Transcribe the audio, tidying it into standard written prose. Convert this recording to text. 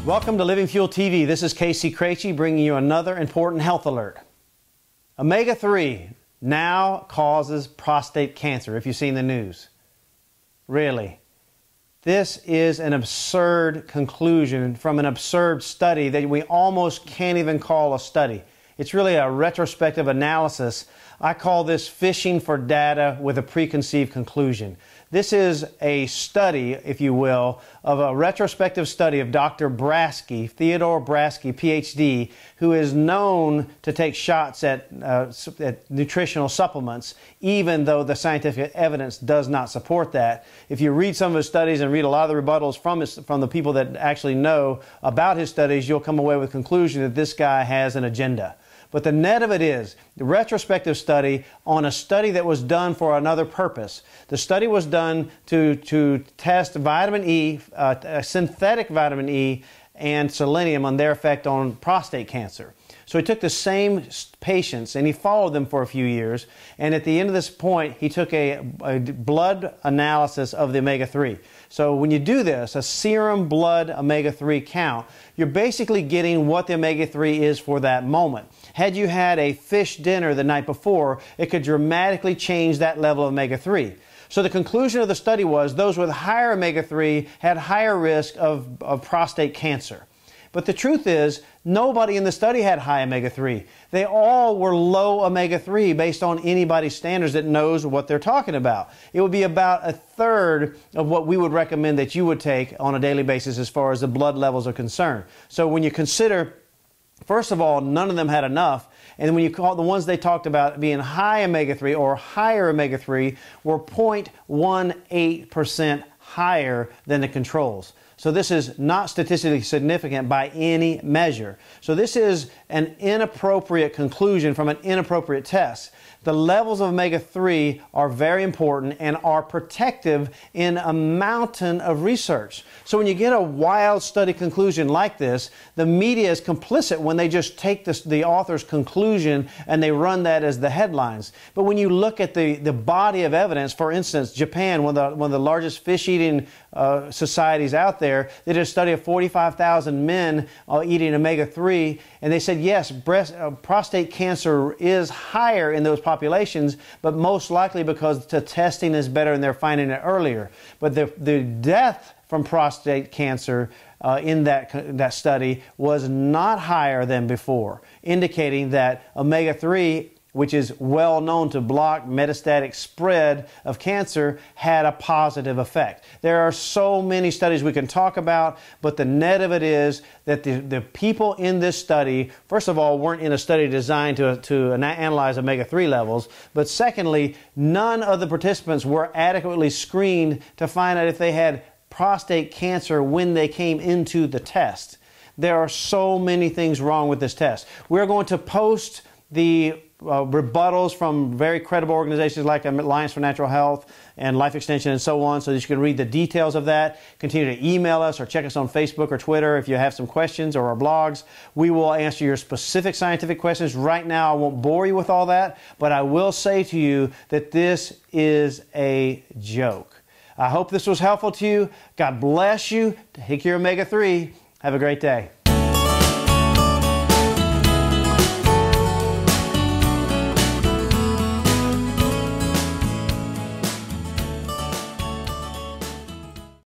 Welcome to Living Fuel TV. This is Casey Krejci bringing you another important health alert. Omega-3 now causes prostate cancer, if you've seen the news. Really. This is an absurd conclusion from an absurd study that we almost can't even call a study. It's really a retrospective analysis. I call this fishing for data with a preconceived conclusion. This is a study, if you will, of a retrospective study of Dr. Brasky, Theodore Brasky, PhD, who is known to take shots at nutritional supplements, even though the scientific evidence does not support that. If you read some of his studies and read a lot of the rebuttals from the people that actually know about his studies, you'll come away with the conclusion that this guy has an agenda. But the net of it is, the retrospective study on a study that was done for another purpose. The study was done to test vitamin E, synthetic vitamin E, and selenium on their effect on prostate cancer. So he took the same patients and he followed them for a few years, and at the end of this point he took a blood analysis of the omega-3. So when you do this, a serum blood omega-3 count, you're basically getting what the omega-3 is for that moment. Had you had a fish dinner the night before, it could dramatically change that level of omega-3. So the conclusion of the study was those with higher omega-3 had higher risk of prostate cancer. But the truth is, nobody in the study had high omega-3. They all were low omega-3 based on anybody's standards that knows what they're talking about. It would be about a third of what we would recommend that you would take on a daily basis as far as the blood levels are concerned. So when you consider, first of all, none of them had enough. And when you call the ones they talked about being high omega-3 or higher omega-3 were 0.18% higher than the controls. So this is not statistically significant by any measure. So this is an inappropriate conclusion from an inappropriate test. The levels of omega-3 are very important and are protective in a mountain of research. So when you get a wild study conclusion like this, the media is complicit when they just take the author's conclusion and they run that as the headlines. But when you look at the body of evidence, for instance, Japan, one of the largest fish-eating societies out there, they did a study of 45,000 men eating omega-3, and they said, yes, prostate cancer is higher in those populations, but most likely because the testing is better and they're finding it earlier. But the death from prostate cancer in that study was not higher than before, indicating that omega-3, which is well known to block metastatic spread of cancer, had a positive effect. There are so many studies we can talk about, but the net of it is that the people in this study, first of all, weren't in a study designed to analyze omega-3 levels, but secondly, none of the participants were adequately screened to find out if they had prostate cancer when they came into the test. There are so many things wrong with this test. We're going to post the rebuttals from very credible organizations like Alliance for Natural Health and Life Extension and so on, so that you can read the details of that. Continue to email us or check us on Facebook or Twitter if you have some questions, or our blogs. We will answer your specific scientific questions. Right now I won't bore you with all that, but I will say to you that this is a joke. I hope this was helpful to you. God bless you. Take your omega-3. Have a great day.